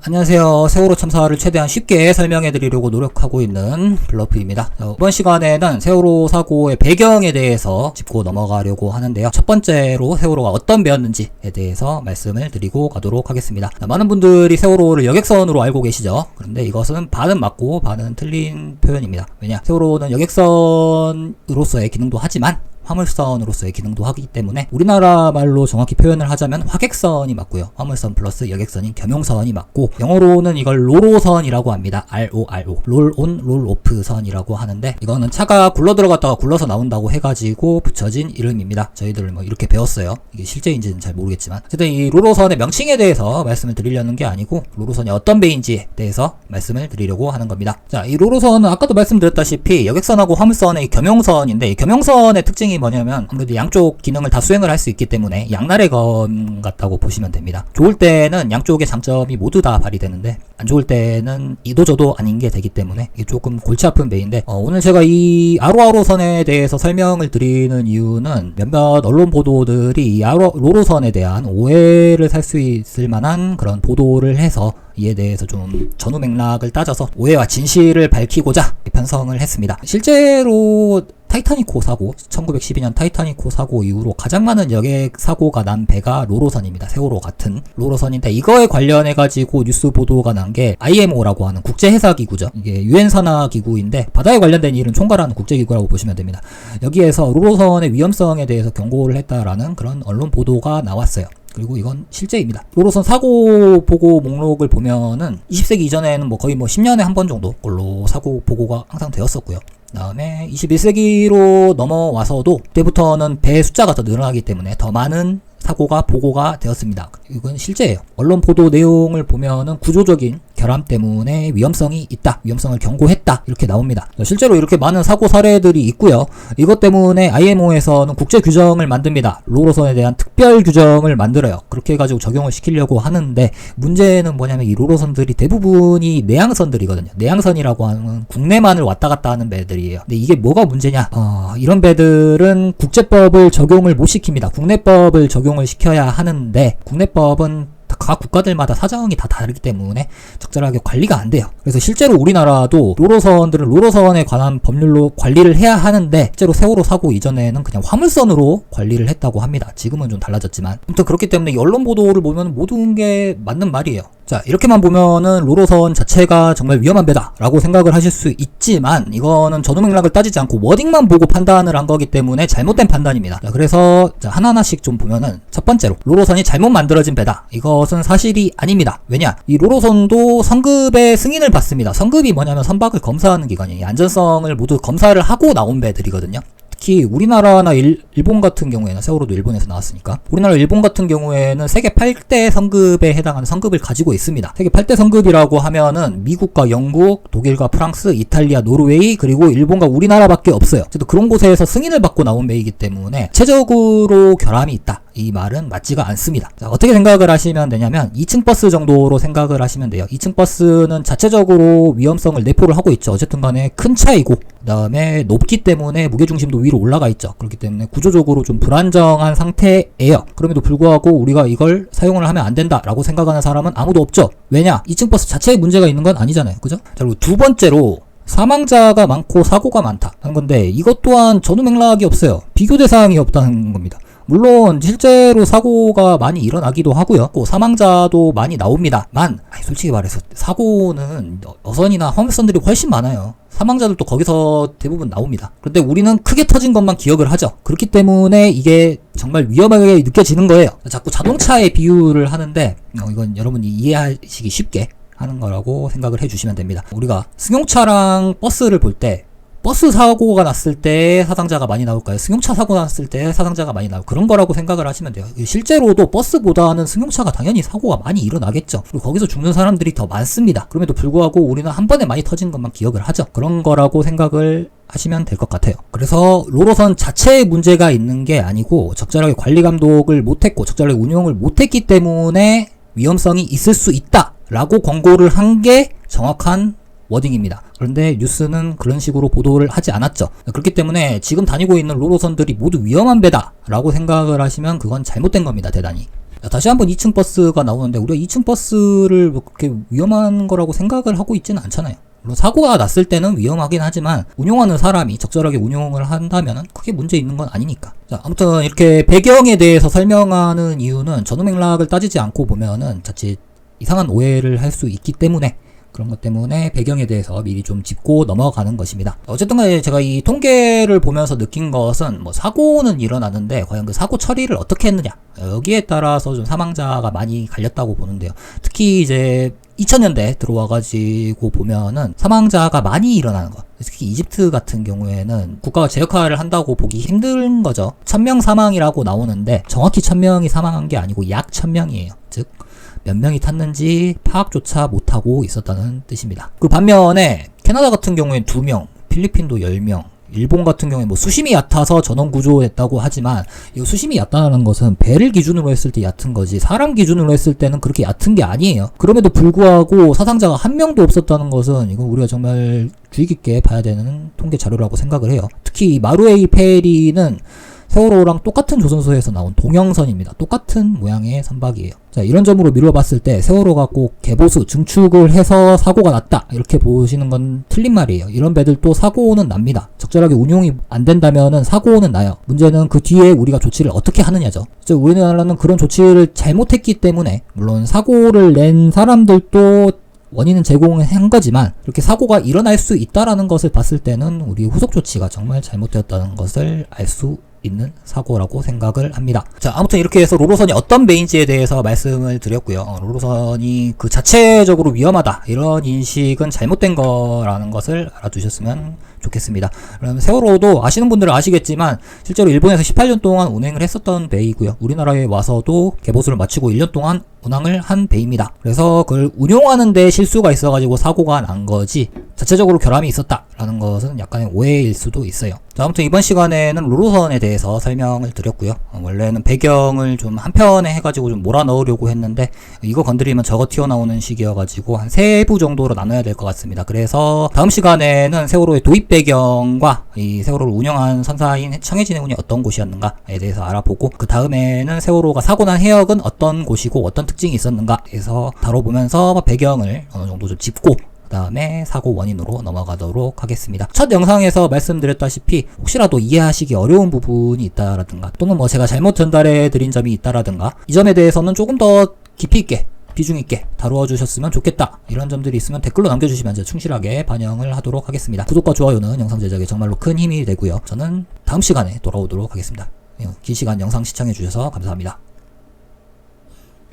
안녕하세요. 세월호 참사를 최대한 쉽게 설명해 드리려고 노력하고 있는 블러프입니다. 이번 시간에는 세월호 사고의 배경에 대해서 짚고 넘어가려고 하는데요. 첫 번째로 세월호가 어떤 배였는지에 대해서 말씀을 드리고 가도록 하겠습니다. 많은 분들이 세월호를 여객선으로 알고 계시죠? 그런데 이것은 반은 맞고 반은 틀린 표현입니다. 왜냐? 세월호는 여객선으로서의 기능도 하지만 화물선으로서의 기능도 하기 때문에 우리나라 말로 정확히 표현을 하자면 화객선이 맞고요. 화물선 플러스 여객선인 겸용선이 맞고, 영어로는 이걸 로로선이라고 합니다. RORO. 롤온 롤오프 선이라고 하는데, 이거는 차가 굴러 들어갔다가 굴러서 나온다고 해가지고 붙여진 이름입니다. 저희들 이렇게 배웠어요. 이게 실제인지는 잘 모르겠지만, 어쨌든 이 로로선의 명칭에 대해서 말씀을 드리려는 게 아니고 로로선이 어떤 배인지에 대해서 말씀을 드리려고 하는 겁니다. 자, 이 로로선은 아까도 말씀드렸다시피 여객선하고 화물선의 겸용선인데, 이 겸용선의 특징이 뭐냐면 아무래도 양쪽 기능을 다 수행을 할 수 있기 때문에 양날의 검 같다고 보시면 됩니다. 좋을 때는 양쪽의 장점이 모두 다 발휘되는데, 안 좋을 때는 이도저도 아닌 게 되기 때문에 이게 조금 골치 아픈 배인데, 오늘 제가 이 아로아로선에 대해서 설명을 드리는 이유는 몇몇 언론 보도들이 이 로로선에 대한 오해를 살 수 있을 만한 그런 보도를 해서 이에 대해서 좀 전후 맥락을 따져서 오해와 진실을 밝히고자 편성을 했습니다. 실제로 타이타닉호 사고, 1912년 타이타닉호 사고 이후로 가장 많은 여객 사고가 난 배가 로로선입니다. 세월호 같은 로로선인데, 이거에 관련해가지고 뉴스 보도가 난 게 IMO라고 하는 국제해사기구죠. 이게 유엔 산하 기구인데 바다에 관련된 일은 총괄하는 국제기구라고 보시면 됩니다. 여기에서 로로선의 위험성에 대해서 경고를 했다라는 그런 언론 보도가 나왔어요. 그리고 이건 실제입니다. 로로선 사고 보고 목록을 보면은 20세기 이전에는 거의 10년에 한 번 정도 걸로 사고 보고가 항상 되었었고요. 다음에 21세기로 넘어와서도 그때부터는 배 숫자가 더 늘어나기 때문에 더 많은 사고가 보고가 되었습니다. 이건 실제예요. 언론 보도 내용을 보면은 구조적인 결함 때문에 위험성이 있다, 위험성을 경고했다, 이렇게 나옵니다. 실제로 이렇게 많은 사고 사례들이 있고요. 이것 때문에 IMO에서는 국제 규정을 만듭니다. 로로선에 대한 특별 규정을 만들어요. 그렇게 해가지고 적용을 시키려고 하는데, 문제는 뭐냐면 이 로로선들이 대부분이 내양선들이거든요. 내양선이라고 하는 국내만을 왔다 갔다 하는 배들이에요. 근데 이게 뭐가 문제냐? 이런 배들은 국제법을 적용을 못 시킵니다. 국내법을 적용을 시켜야 하는데, 국내법은 각 국가들마다 사정이 다 다르기 때문에 적절하게 관리가 안 돼요. 그래서 실제로 우리나라도 로로선들은 로로선에 관한 법률로 관리를 해야 하는데, 실제로 세월호 사고 이전에는 그냥 화물선으로 관리를 했다고 합니다. 지금은 좀 달라졌지만, 아무튼 그렇기 때문에 이 언론 보도를 보면 모든 게 맞는 말이에요. 자, 이렇게만 보면은 로로선 자체가 정말 위험한 배다 라고 생각을 하실 수 있지만, 이거는 전후 맥락을 따지지 않고 워딩만 보고 판단을 한 거기 때문에 잘못된 판단입니다. 자, 그래서 하나하나씩 좀 보면은, 첫 번째로 로로선이 잘못 만들어진 배다, 이것은 사실이 아닙니다. 왜냐? 이 로로선도 성급의 승인을 받습니다. 성급이 뭐냐면 선박을 검사하는 기관이에요. 안전성을 모두 검사를 하고 나온 배들이거든요. 특히 우리나라나 일본 같은 경우에는, 세월호도 일본에서 나왔으니까, 우리나라 일본 같은 경우에는 세계 8대 성급에 해당하는 성급을 가지고 있습니다. 세계 8대 성급이라고 하면은 미국과 영국, 독일과 프랑스, 이탈리아, 노르웨이, 그리고 일본과 우리나라밖에 없어요. 어쨌든 그런 곳에서 승인을 받고 나온 배이기 때문에 체적으로 결함이 있다, 이 말은 맞지가 않습니다. 자, 어떻게 생각을 하시면 되냐면 2층 버스 정도로 생각을 하시면 돼요. 2층 버스는 자체적으로 위험성을 내포를 하고 있죠. 어쨌든 간에 큰 차이고, 그 다음에 높기 때문에 무게중심도 위로 올라가 있죠. 그렇기 때문에 구조적으로 좀 불안정한 상태예요. 그럼에도 불구하고 우리가 이걸 사용을 하면 안 된다라고 생각하는 사람은 아무도 없죠. 왜냐? 2층 버스 자체에 문제가 있는 건 아니잖아요. 그죠? 자, 그리고 두 번째로 사망자가 많고 사고가 많다 하는 건데, 이것 또한 전후 맥락이 없어요. 비교 대상이 없다는 겁니다. 물론 실제로 사고가 많이 일어나기도 하고요. 사망자도 많이 나옵니다만, 솔직히 말해서 사고는 어선이나 화물선들이 훨씬 많아요. 사망자들도 거기서 대부분 나옵니다. 그런데 우리는 크게 터진 것만 기억을 하죠. 그렇기 때문에 이게 정말 위험하게 느껴지는 거예요. 자꾸 자동차에 비유를 하는데, 이건 여러분이 이해하시기 쉽게 하는 거라고 생각을 해주시면 됩니다. 우리가 승용차랑 버스를 볼 때, 버스 사고가 났을 때 사상자가 많이 나올까요? 승용차 사고 났을 때 사상자가 많이 나올, 그런 거라고 생각을 하시면 돼요. 실제로도 버스보다는 승용차가 당연히 사고가 많이 일어나겠죠. 그리고 거기서 죽는 사람들이 더 많습니다. 그럼에도 불구하고 우리는 한 번에 많이 터진 것만 기억을 하죠. 그런 거라고 생각을 하시면 될 것 같아요. 그래서 로로선 자체에 문제가 있는 게 아니고, 적절하게 관리 감독을 못했고 적절하게 운용을 못했기 때문에 위험성이 있을 수 있다 라고 권고를 한 게 정확한 워딩입니다. 그런데 뉴스는 그런 식으로 보도를 하지 않았죠. 그렇기 때문에 지금 다니고 있는 로로선들이 모두 위험한 배다 라고 생각을 하시면 그건 잘못된 겁니다. 대단히. 자, 다시 한번 2층 버스가 나오는데 우리가 2층 버스를 뭐 그렇게 위험한 거라고 생각을 하고 있지는 않잖아요. 물론 사고가 났을 때는 위험하긴 하지만 운용하는 사람이 적절하게 운용을 한다면 크게 문제 있는 건 아니니까. 자, 아무튼 이렇게 배경에 대해서 설명하는 이유는 전후 맥락을 따지지 않고 보면은 자칫 이상한 오해를 할 수 있기 때문에, 그런 것 때문에 배경에 대해서 미리 좀 짚고 넘어가는 것입니다. 어쨌든 간에 제가 이 통계를 보면서 느낀 것은 뭐 사고는 일어나는데 과연 그 사고 처리를 어떻게 했느냐, 여기에 따라서 좀 사망자가 많이 갈렸다고 보는데요. 특히 이제 2000년대 들어와가지고 보면은 사망자가 많이 일어나는 것, 특히 이집트 같은 경우에는 국가가 제 역할을 한다고 보기 힘든 거죠. 1000명 사망이라고 나오는데 정확히 1000명이 사망한 게 아니고 약 1000명이에요. 즉 몇 명이 탔는지 파악조차 못하고 있었다는 뜻입니다. 그 반면에 캐나다 같은 경우엔 2명, 필리핀도 10명, 일본 같은 경우에 뭐 수심이 얕아서 전원 구조했다고 하지만, 이 수심이 얕다는 것은 배를 기준으로 했을 때 얕은 거지 사람 기준으로 했을 때는 그렇게 얕은 게 아니에요. 그럼에도 불구하고 사상자가 한 명도 없었다는 것은 이건 우리가 정말 주의 깊게 봐야 되는 통계 자료라고 생각을 해요. 특히 이 마루에이 페리는 세월호랑 똑같은 조선소에서 나온 동형선입니다. 똑같은 모양의 선박이에요. 자, 이런 점으로 미뤄봤을 때 세월호가 꼭 개보수, 증축을 해서 사고가 났다, 이렇게 보시는 건 틀린 말이에요. 이런 배들도 사고는 납니다. 적절하게 운용이 안 된다면은 사고는 나요. 문제는 그 뒤에 우리가 조치를 어떻게 하느냐죠. 즉 우리나라는 그런 조치를 잘못했기 때문에, 물론 사고를 낸 사람들도 원인은 제공한 거지만 이렇게 사고가 일어날 수 있다라는 것을 봤을 때는 우리 후속 조치가 정말 잘못되었다는 것을 알 수 있는 사고라고 생각을 합니다. 자, 아무튼 이렇게 해서 롤로선이 어떤 배인지에 대해서 말씀을 드렸고요. 롤로선이 그 자체적으로 위험하다, 이런 인식은 잘못된 거라는 것을 알아두셨으면 좋겠습니다. 그럼 세월호도 아시는 분들은 아시겠지만 실제로 일본에서 18년 동안 운행을 했었던 배이고요. 우리나라에 와서도 개보수를 마치고 1년 동안 운항을 한 배입니다. 그래서 그걸 운용하는 데 실수가 있어가지고 사고가 난 거지 자체적으로 결함이 있었다라는 것은 약간의 오해일 수도 있어요. 자, 아무튼 이번 시간에는 롤로선에 대해서 설명을 드렸고요. 원래는 배경을 좀 한편에 해가지고 좀 몰아넣으려고 했는데 이거 건드리면 저거 튀어나오는 식이어가지고 한 3부 정도로 나눠야 될 것 같습니다. 그래서 다음 시간에는 세월호의 도입 배경과 이 세월호를 운영한 선사인 청해진 해운이 어떤 곳이었는가에 대해서 알아보고, 그 다음에는 세월호가 사고난 해역은 어떤 곳이고 어떤 특징이 있었는가에서 다뤄보면서 배경을 어느 정도 좀 짚고 그 다음에 사고 원인으로 넘어가도록 하겠습니다. 첫 영상에서 말씀드렸다시피 혹시라도 이해하시기 어려운 부분이 있다라든가, 또는 뭐 제가 잘못 전달해 드린 점이 있다라든가, 이 점에 대해서는 조금 더 깊이 있게, 비중 있게 다루어 주셨으면 좋겠다, 이런 점들이 있으면 댓글로 남겨주시면 제가 충실하게 반영을 하도록 하겠습니다. 구독과 좋아요는 영상 제작에 정말로 큰 힘이 되고요. 저는 다음 시간에 돌아오도록 하겠습니다. 긴 시간 영상 시청해 주셔서 감사합니다.